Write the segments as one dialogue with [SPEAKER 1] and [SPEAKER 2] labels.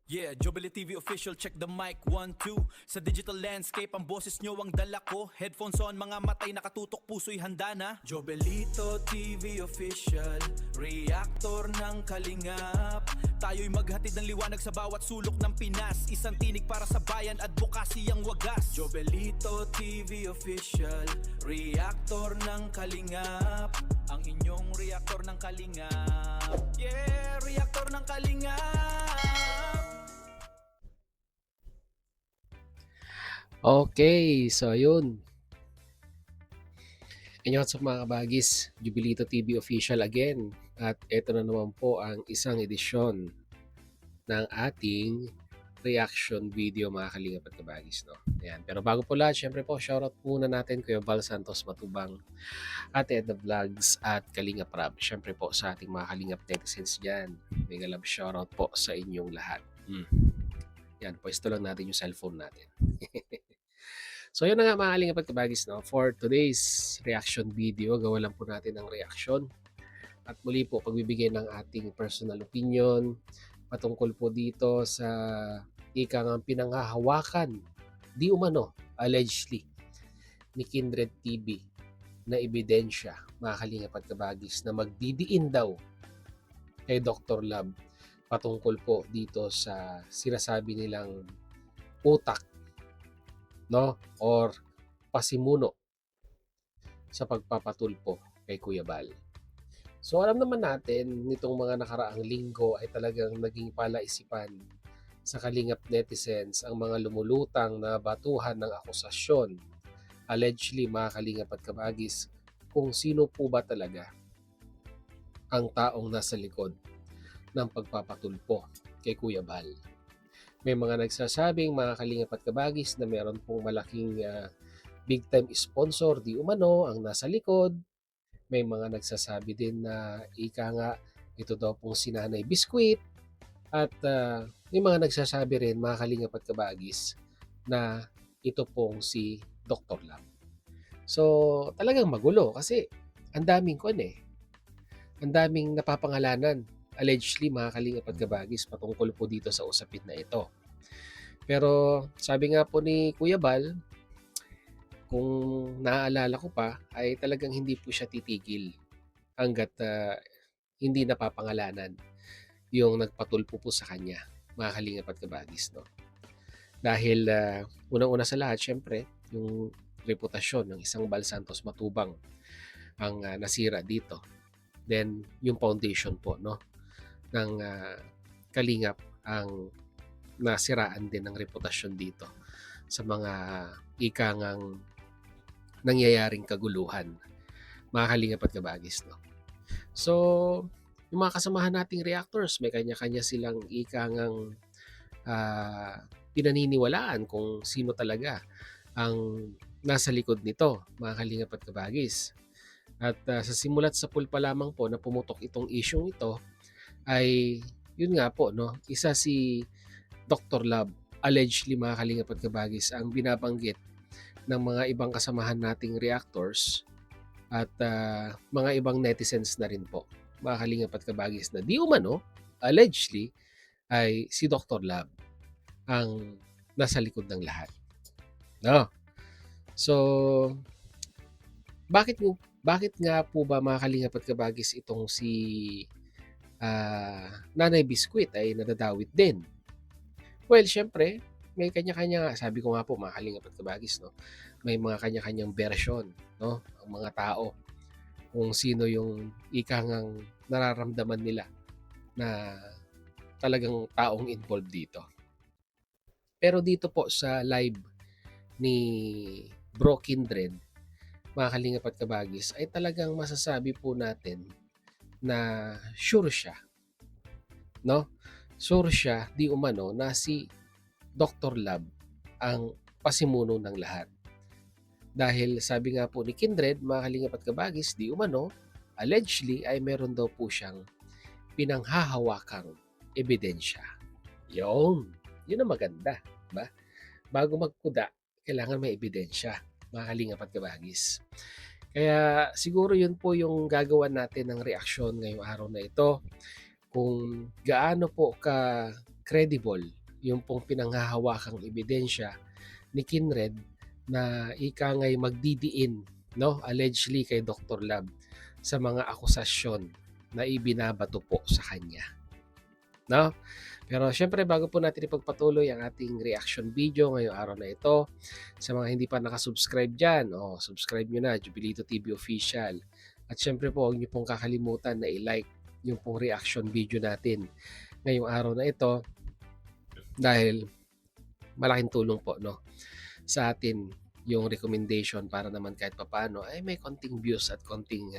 [SPEAKER 1] Yeah, Jubilee TV official, check the mic, 1, 2. Sa digital landscape, ang boses nyo ang dala ko. Headphones on, mga matay nakatutok, puso'y handa na. Jobelito TV official, reactor ng kalingap. Tayo'y maghatid ng liwanag sa bawat sulok ng Pinas. Isang tinig para sa bayan, advokasy ang wagas. Jobelito TV official, reactor ng kalingap. Ang inyong reactor ng kalingap. Yeah, reactor ng kalingap.
[SPEAKER 2] Okay, so yun. Inyo sa mga kabagis, Jubilito TV official again. At ito na naman po ang isang edisyon ng ating reaction video mga kalingap at kabagis. No? Ayan. Pero bago po lahat, syempre po, shoutout muna natin Kuya Val Santos Matubang, Ate Edna Vlogs at Kalingap Rab. Syempre po sa ating mga kalingap netizens dyan. Mega love shoutout po sa inyong lahat. Yan, pwesto lang natin yung cellphone natin. So yun na nga mga kalingap at kabagis, no? For today's reaction video, gawa lang po natin ng reaction. At muli po, pagbibigay ng ating personal opinion patungkol po dito sa ikang pinanghahawakan, di umano, allegedly, ni Kindred TV na ebidensya, mga kalingap at kabagis, na magdidiin daw kay Dr. Love patungkol po dito sa sinasabi nilang utak, no, or pasimuno sa pagpapatulpo kay Kuya Val. So alam naman natin nitong mga nakaraang linggo ay talagang naging palaisipan sa kalingap netizens ang mga lumulutang na batuhan ng akusasyon, allegedly mga kalingap at kabagis, kung sino po ba talaga ang taong nasa likod ng pagpapatulpo kay Kuya Val. May mga nagsasabing mga kalingap at kabagis na meron pong malaking big time sponsor di umano ang nasa likod. May mga nagsasabi din na ika nga ito daw pong si Nanay Biskwit. At may mga nagsasabi rin mga kalingap at kabagis na ito pong si Dr. Lam. So talagang magulo kasi ang daming ang daming napapangalanan allegedly mga kalingap at kabagis patungkol po dito sa usapin na ito. Pero sabi nga po ni Kuya Val, kung naaalala ko pa, ay talagang hindi po siya titigil hanggat hindi napapangalanan yung nagpatulpo po sa kanya, mga kalingap at kabagis. No? Dahil unang-una sa lahat, syempre, yung reputasyon ng isang Val Santos Matubang ang nasira dito. Then, yung foundation po no, ng kalingap ang nasiraan din ng reputasyon dito sa mga ikangang nangyayaring kaguluhan, mga kalingap at kabagis. No? So, yung mga kasamahan nating reactors, may kanya-kanya silang ikangang pinaniniwalaan kung sino talaga ang nasa likod nito, mga kalingap at kabagis. At sa simulat sa pulpa lamang po na pumutok itong isyong ito, ay yun nga po, no? Isa si Dr. Love, allegedly mga kalingap at kabagis, ang binabanggit ng mga ibang kasamahan nating reactors at mga ibang netizens na rin po, mga kalingap at kabagis, na di umano, allegedly, ay si Dr. Love ang nasa likod ng lahat. No? So, bakit nga po ba mga kalingap at kabagis itong si Nanay Biskwit ay nadadawit din? Well, syempre, may kanya-kanya nga. Sabi ko nga po, mga kalingap at kabagis, no? May mga kanya-kanyang version, no? Ang mga tao kung sino yung ikangang nararamdaman nila na talagang taong involved dito. Pero dito po sa live ni Bro Kindred, mga kalingap at kabagis, ay talagang masasabi po natin na sure siya, no? Sure siya, di umano, na si Dr. Love ang pasimuno ng lahat. Dahil sabi nga po ni Kindred, mga kalingap at kabagis, di umano, allegedly ay meron daw po siyang pinanghahawakang ebidensya. Yun ang maganda, ba? Bago magkuda, kailangan may ebidensya, mga kalingap at kabagis. Kaya siguro yun po yung gagawan natin ng reaksyon ngayong araw na ito. Kung gaano po credible yung pong pinanghahawakang ebidensya ni Kindred na ika nga'y magdidiin, no, allegedly kay Dr. Lab sa mga akusasyon na ibinabato po sa kanya. No? Pero syempre bago po natin ipagpatuloy ang ating reaction video ngayong araw na ito, sa mga hindi pa nakasubscribe dyan, subscribe nyo na, Jubilito TV Official. At syempre po, huwag nyo pong kakalimutan na i-like yung pong reaction video natin ngayong araw na ito dahil malaking tulong po, no, sa atin yung recommendation para naman kahit papano ay may konting views at konting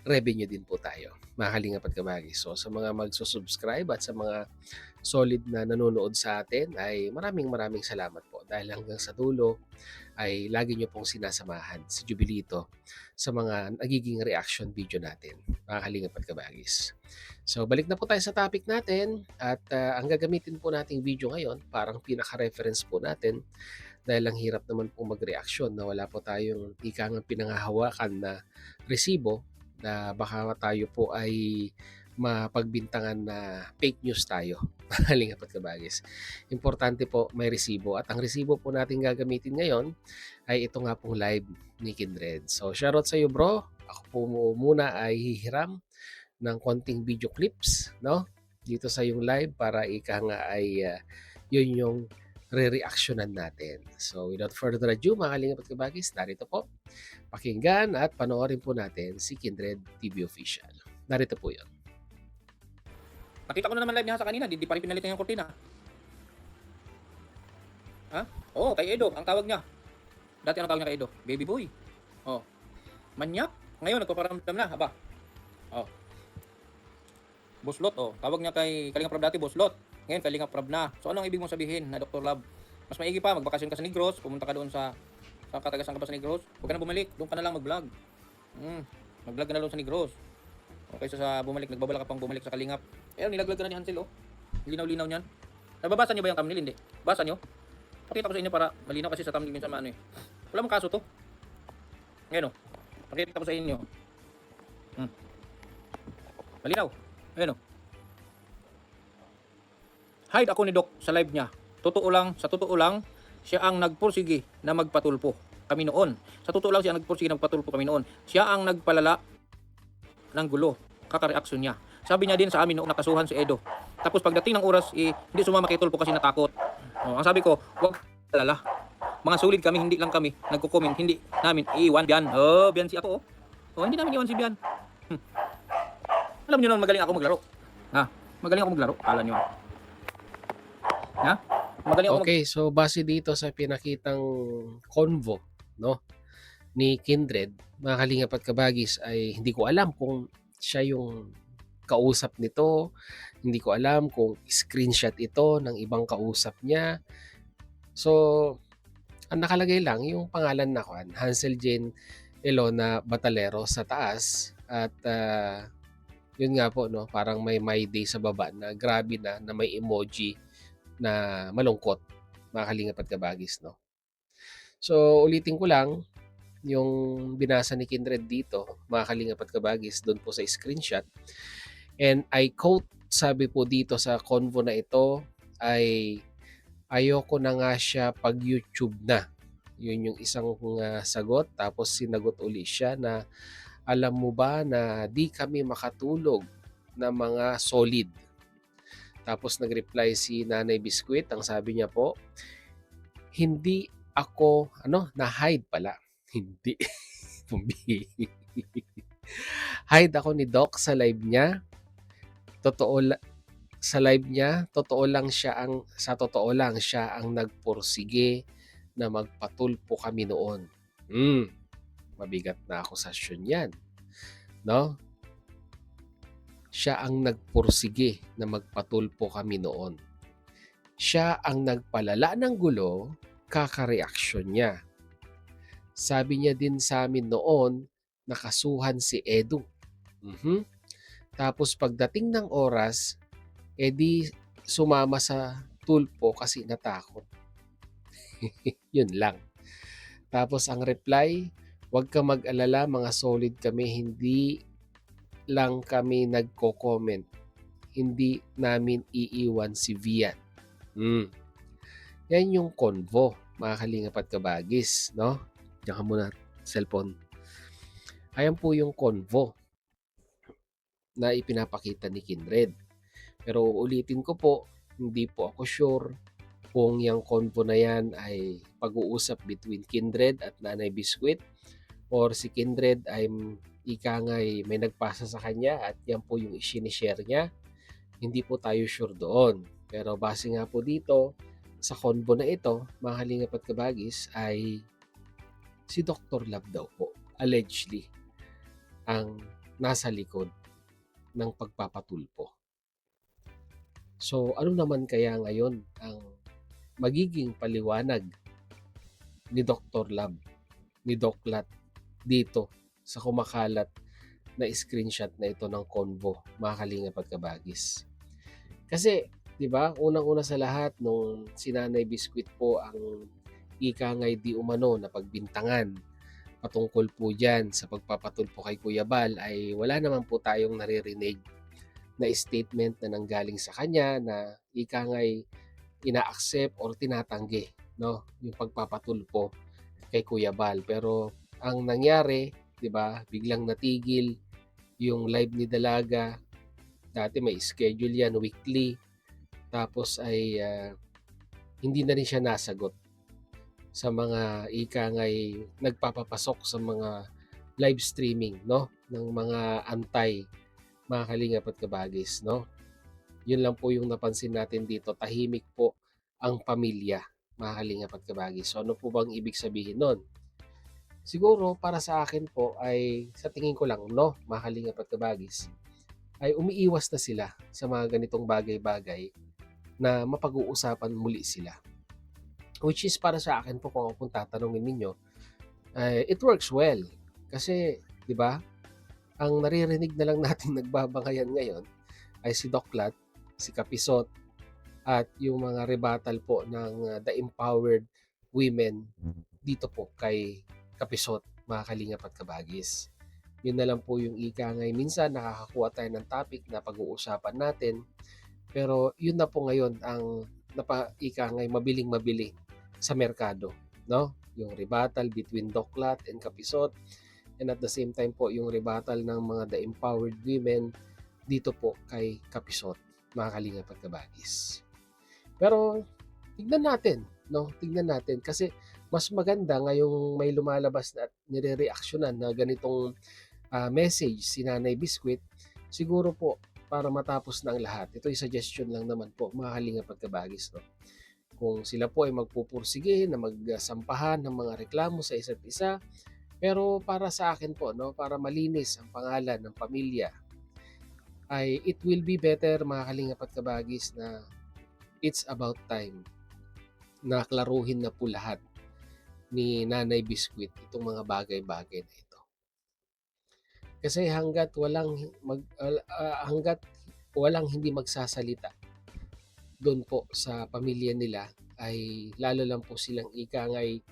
[SPEAKER 2] revenue din po tayo, mga kalingap at kabagis. So sa mga magsusubscribe at sa mga solid na nanonood sa atin ay maraming salamat po dahil hanggang sa dulo ay lagi nyo pong sinasamahan si Jubilito sa mga nagiging reaction video natin, mga kalingap at kabagis. So balik na po tayo sa topic natin at ang gagamitin po nating video ngayon parang pinaka-reference po natin dahil ang hirap naman pong mag-reaksyon na wala po tayong ikang pinangahawakan na resibo na baka tayo po ay mapagbintangan na fake news tayo. Halingap at kabagis. Importante po may resibo at ang resibo po natin gagamitin ngayon ay ito nga pong live ni Kindred. So shoutout sa iyo bro. Ako po muna ay hihiram ng konting video clips, no, dito sa yung live para ika nga ay yun yung re-reactionan natin. So without further ado, mga kalingap at kabagis, narito po. Pakinggan at panoorin po natin si Kindred TV Official. Narito po yun.
[SPEAKER 3] Nakita ko na naman live niya sa kanina, di pa rin pinalitan yung kortina. Ha? Oo, kay Edo, ang tawag niya. Dati ang tawag niya kay Edo, baby boy. Oh. Manyak. Ngayon nagpaparamdam na, haba. Oh. Buslot, tawag niya kay Kalinga Prab dati, Buslot. Ngayon Kalinga Prab na. So ano ang ibig mong sabihin na Dr. Lab? Mas maigi pa, magbakasyon ka sa Negros, pumunta ka doon sa katagasan ka ba sa Negros? Huwag ka na bumalik, doon ka na lang mag-vlog. Mag-vlog ka na doon sa Negros. Okay, sa bumalik, nagbabala ka pang bumalik sa Kalingap. Nilaglag ka na ni Hansel, Linaw-linaw niyan. Nababasa niyo ba yung thumbnail? Hindi. Basa niyo? Pakita ko sa inyo para malinaw kasi sa thumbnail minsan maano eh. Wala mong kaso to. Ngayon pakita ko sa inyo. Malinaw. Ayun hide ako ni Doc sa live niya. Sa totoo lang, siya ang nagpursige na magpatulpo kami noon. Sa totoo lang siya ang nagpursige na magpatulpo kami noon. Siya ang nagpalala ng gulo. Kaka-reaksyon niya. Sabi niya din sa amin noong nakasuhan si Edo. Tapos pagdating ng oras, hindi sumama kay Tulpo kasi natakot. Ang sabi ko, huwag alala. Mga solid kami, hindi lang kami nagko-comment, hindi namin iiwan Bian. Bian si ako. Hindi namin iwan si Bian. Alam niyo naman magaling ako maglaro. Magaling ako maglaro. Kala niyo. Magaling ako
[SPEAKER 2] Okay, so base dito sa pinakitang convo, no, ni Kindred, mga kalingap at kabagis, ay hindi ko alam kung siya yung kausap nito. Hindi ko alam kung screenshot ito ng ibang kausap niya. So, ang nakalagay lang yung pangalan na Hansel Jane Elona Batalero sa taas at yun nga po, no, parang may My Day sa baba na grabe na may emoji na malungkot, mga kalingap at kabagis, no. So ulitin ko lang yung binasa ni Kindred dito, mga kalingap at kabagis, doon po sa screenshot. And I quote, sabi po dito sa convo na ito ay ayoko na nga siya pag YouTube na. Yun yung isang sagot. Tapos sinagot uli siya na alam mo ba na di kami makatulog na mga solid. Tapos nag-reply si Nanay Biscuit, ang sabi niya po, hindi ako, na-hide pala. Hindi. Hide ako ni Doc sa live niya. Sa live niya, sa totoo lang siya ang nagpursige na magpatulpo kami noon. Mabigat na akusasyon yan. No? Siya ang nagpursige na magpatulpo kami noon. Siya ang nagpalala ng gulo, kaka-reaksyon niya. Sabi niya din sa amin noon, nakasuhan si Edu. Tapos pagdating ng oras, edi sumama sa tulpo kasi natakot. Yun lang. Tapos ang reply, huwag ka mag-alala, mga solid kami, hindi lang kami nagko-comment. Hindi namin iiwan si Vian. Hmm. Yan yung convo, mga kalingap at kabagis, no? Diyan ka muna, cellphone. Ayan po yung convo na ipinapakita ni Kindred. Pero ulitin ko po, hindi po ako sure kung yung convo na yan ay pag-uusap between Kindred at Nanay Biscuit or si Kindred ay ika nga'y may nagpasa sa kanya at yan po yung isinishare niya. Hindi po tayo sure doon. Pero base nga po dito sa convo na ito, mga kalingap at kabagis, ay si Dr. Love daw po, allegedly, ang nasa likod ng pagpapatulpo. So ano naman kaya ngayon ang magiging paliwanag ni Dr. Love, ni Doc Lat dito sa kumakalat na screenshot na ito ng convo, mga kalingap at kabagis? Kasi, di ba, unang-una sa lahat, nung si Nanay Biscuit po ang ika nga'y di umano na pagbintangan patungkol po dyan sa pagpapatulpo kay Kuya Bal, ay wala naman po tayong naririnig na statement na nanggaling sa kanya na ika nga'y ina-accept or tinatanggi, no, yung pagpapatulpo kay Kuya Bal. Pero ang nangyari, di ba, biglang natigil yung live ni Dalaga. Dati may schedule yan weekly, tapos ay hindi na rin siya nasagot sa mga ika nga'y nagpapapasok sa mga live streaming, no, ng mga antay, mga kalingap at kabagis, no. Yun lang po yung napansin natin dito, tahimik po ang pamilya, mga kalingap at kabagis. So ano po bang ibig sabihin nun? Siguro para sa akin po ay, sa tingin ko lang, no, mga kalingap at kabagis, ay umiiwas na sila sa mga ganitong bagay-bagay na mapag-uusapan muli sila. Which is para sa akin po, kung ako pong tatanungin ninyo, it works well. Kasi, di ba, ang naririnig na lang natin nagbabangayan ngayon ay si Doc Lat, si Kapisot, at yung mga rebuttal po ng The Empowered Women dito po kay Kapisot, mga kalingap at kabagis. Yun na lang po yung ika ngay, minsan nakakakuha tayo ng topic na pag-uusapan natin, pero yun na po ngayon ang ika ngay mabiling-mabili sa merkado, no? Yung rebuttal between Doc Lat and Kapisot, and at the same time po yung rebuttal ng mga The Empowered Women dito po kay Kapisot, mga kalingap at kabagis. Pero tignan natin, no? Tignan natin kasi mas maganda ngayong may lumalabas na at nire-reactionan na ganitong message si Nanay Biscuit, siguro po para matapos na ang lahat. Ito ay suggestion lang naman po, mga kalingap at kabagis, no? Kung sila po ay magpupursige na magsampahan ng mga reklamo sa isa't isa, pero para sa akin po, no, para malinis ang pangalan ng pamilya, ay it will be better, mga kalingap at kabagis, na it's about time na klaruhin na po lahat ni Nanay Biscuit itong mga bagay-bagay na ito. Kasi hanggat walang hindi magsasalita doon po sa pamilya nila, ay lalo lang po silang ika ngay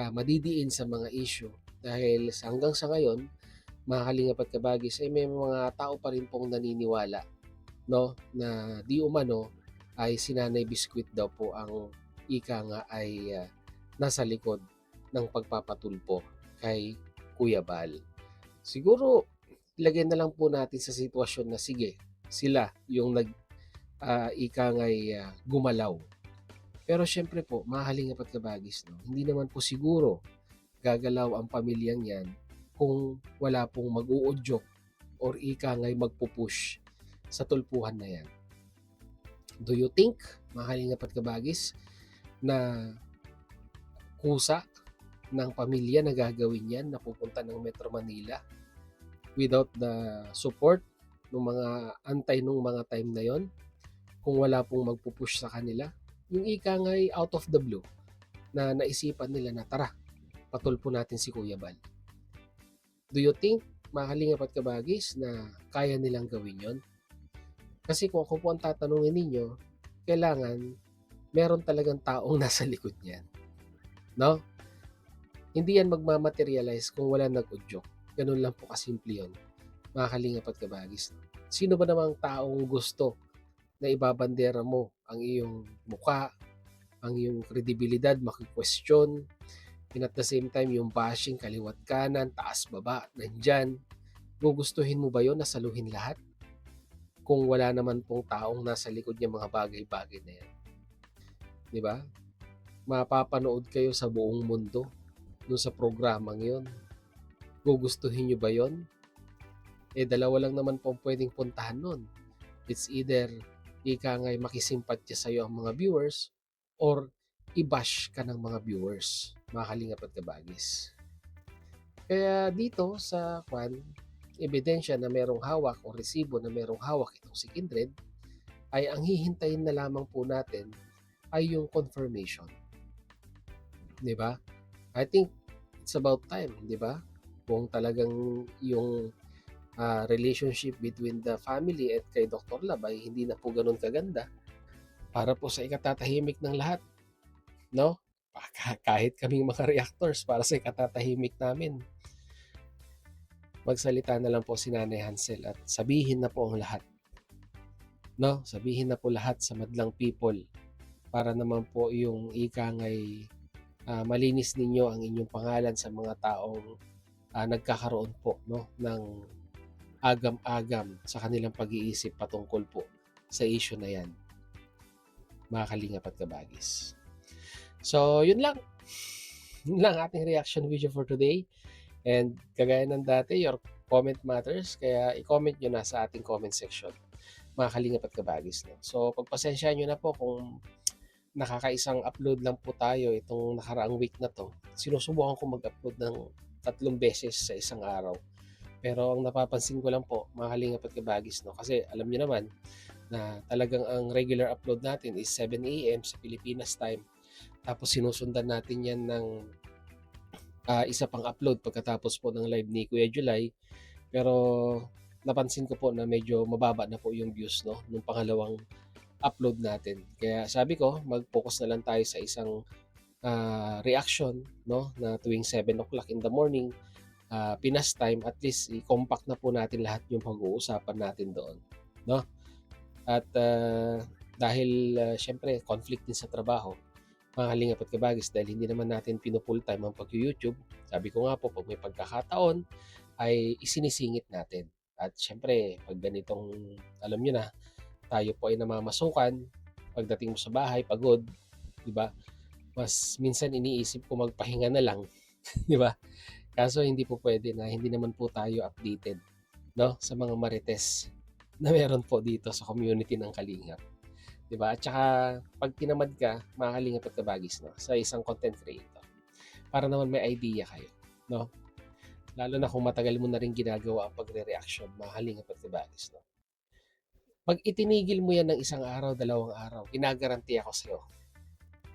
[SPEAKER 2] madidiin sa mga issue. Dahil hanggang sa ngayon, mga kalingap at kabagis, ay may mga tao pa rin pong naniniwala, no, na di umano ay si Nanay Biscuit daw po ang ika nga ay nasa likod ng pagpapatulpo kay Kuya Bal. Siguro ilagay na lang po natin sa sitwasyon na sige, sila yung ika nga'y gumalaw. Pero syempre po, mga kalingap at kabagis, no, hindi naman po siguro gagalaw ang pamilyang yan kung wala pong mag-uudyok or ika nga'y magpupush sa tulpuhan na yan. Do you think, mga kalingap at kabagis, na kusa ng pamilya na gagawin yan, na pupunta ng Metro Manila without the support ng mga antay nung mga time na yon, kung wala pong magpupush sa kanila? Yung ika nga'y out of the blue na naisipan nila na tara, patulpo natin si Kuya Bal. Do you think, mga kalingap at kabagis, na kaya nilang gawin yon? Kasi kung ako po ang tatanungin ninyo, kailangan meron talagang taong nasa likod niyan, no? Hindi yan magmamaterialize kung wala nag-udyok. Ganun lang po kasimple yun, mga kalingap at kabagis. Sino ba namang taong gusto na ibabandera mo ang iyong muka, ang iyong kredibilidad maki-question, and at the same time yung bashing kaliwat kanan, taas baba, nandyan. Gugustuhin mo ba yon na saluhin lahat? Kung wala naman pong taong nasa likod niya mga bagay-bagay na yan. Di ba? Mapapanood kayo sa buong mundo dun sa programang yon. Gugustuhin nyo ba yon? Dalawa lang naman po pwedeng puntahan nun. It's either ika nga'y makisimpatya sa'yo ang mga viewers or i-bash ka ng mga viewers, mga kalingap at kabagis. Kaya dito sa ebidensya na merong hawak o resibo na merong hawak itong si Kindred, ay ang hihintayin na lamang po natin ay yung confirmation. Di ba? I think it's about time, di ba? Kung talagang yung relationship between the family at kay Dr. Lab ay hindi na po ganun kaganda, para po sa ikatatahimik ng lahat, no? Kahit kaming mga reactors, para sa ikatatahimik namin, magsalita na lang po si Nanay Hansel at sabihin na po ang lahat, no? Sabihin na po lahat sa madlang people, para naman po yung ika nga'y malinis ninyo ang inyong pangalan sa mga taong nagkakaroon po, no, ng agam-agam sa kanilang pag-iisip patungkol po sa issue na yan, mga kalingap at kabagis. So, yun lang. Yun lang ating reaction video for today. And kagaya ng dati, your comment matters. Kaya i-comment nyo na sa ating comment section, mga kalingap at kabagis. No? So, pagpasensyahan nyo na po kung nakakaisang upload lang po tayo itong nakaraang week na to. Sinusubukan ko mag-upload ng 3 beses sa isang araw. Pero ang napapansin ko lang po, mga kalingap at kabagis, no? Kasi alam niyo naman na talagang ang regular upload natin is 7 AM sa Pilipinas time. Tapos sinusundan natin yan ng isa pang upload pagkatapos po ng live ni Kuya July. Pero napansin ko po na medyo mababa na po yung views, no, nung pangalawang upload natin. Kaya sabi ko, mag-focus na lang tayo sa isang reaction, no, na tuwing 7 o'clock in the morning, Pinas time, at least i-compact na po natin lahat yung pag-uusapan natin doon, no? At dahil syempre conflict din sa trabaho, mga kalingap at kabagis, dahil hindi naman natin pinupull time ang pag-YouTube, sabi ko nga po, pag may pagkakataon ay isinisingit natin. At syempre, pag ganitong, alam nyo na, tayo po ay namamasukan, pagdating mo sa bahay, pagod, di ba? Mas minsan iniisip ko magpahinga na lang, di ba? Kaso hindi po pwede na hindi naman po tayo updated, no, sa mga marites na meron po dito sa community ng Kalingap. 'Di ba? At saka pag tinamad ka, mga Kalingap at kabagis, no, sa isang content creator, para naman may idea kayo, no? Lalo na kung matagal mo na rin ginagawa ang pagre-reaction, mga Kalingap at kabagis, no. Pag itinigil mo yan ng isang araw, 2 araw, ginagaranti ako sa'yo,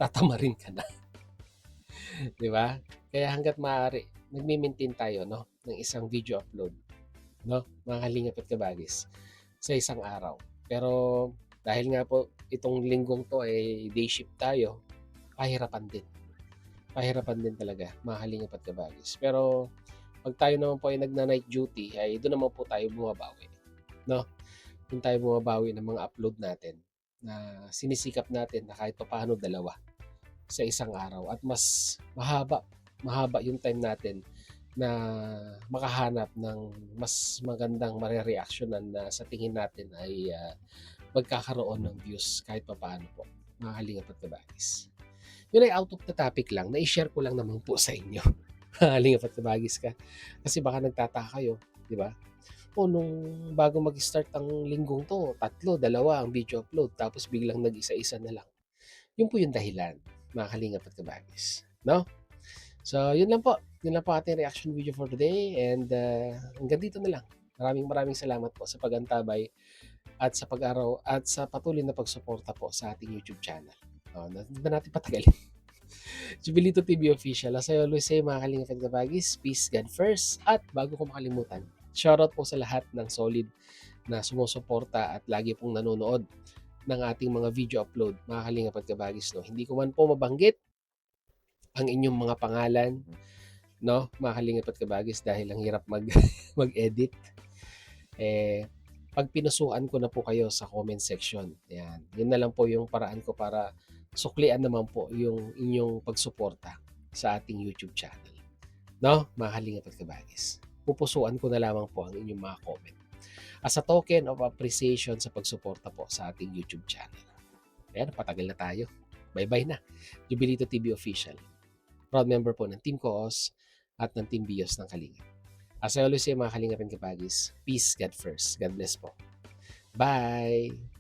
[SPEAKER 2] tatamarin ka na. 'Di ba? Kaya hangga't maaari, nagme-maintain tayo, no, ng isang video upload, no, mga kalingap at kabagis, sa isang araw. Pero dahil nga po itong linggong to ay day shift tayo, pahirapan din. Pahirapan din talaga, mga kalingap at kabagis. Pero pag tayo naman po ay nagna-night duty, ay doon naman po tayo bumabawi, no? Doon tayo bumabawi ng mga upload natin na sinisikap natin na kahit paano 2 sa isang araw, at mas mahaba yung time natin na makahanap ng mas magandang mare-reactionan na sa tingin natin ay magkakaroon ng views kahit paano po, mga kalingap at kabagis. Yun ay out of the topic lang, na-share ko lang naman po sa inyo, mga kalingap at kabagis ka. Kasi baka nagtataka kayo, di ba? O nung bago mag-start ang linggong to, 3, 2 ang video upload, tapos biglang nag-isa-isa na lang. Yun po yung dahilan, mga kalingap at kabagis, no? So, yun lang po. Yun lang po ating reaction video for today. And hanggang dito na lang. Maraming salamat po sa pagantabay at sa pag-araw at sa patuloy na pagsuporta po sa ating YouTube channel. Hindi ba natin patagalin? Jubilito TV Official. As I always say, mga kalingap at kabagis, peace, God first. At bago ko makalimutan, shoutout po sa lahat ng solid na sumusuporta at lagi pong nanonood ng ating mga video upload, mga kalingap at kabagis, no. Hindi ko man po mabanggit ang inyong mga pangalan, no, mga kalingap at kabagis, dahil ang hirap mag-edit. pag pinusuan ko na po kayo sa comment section. Yan. Yun na lang po yung paraan ko para suklian naman po yung inyong pagsuporta sa ating YouTube channel. No, mga kalingap at kabagis. Pupusuan ko na lamang po ang inyong mga comment as a token of appreciation sa pagsuporta po sa ating YouTube channel. Ayan, patagal na tayo. Bye-bye na. Jubilito TV Official. Proud member po ng Team Koos at ng Team Bios ng Kalingap. As I always say, mga Kalingap and Kapagis, peace, God first. God bless po. Bye!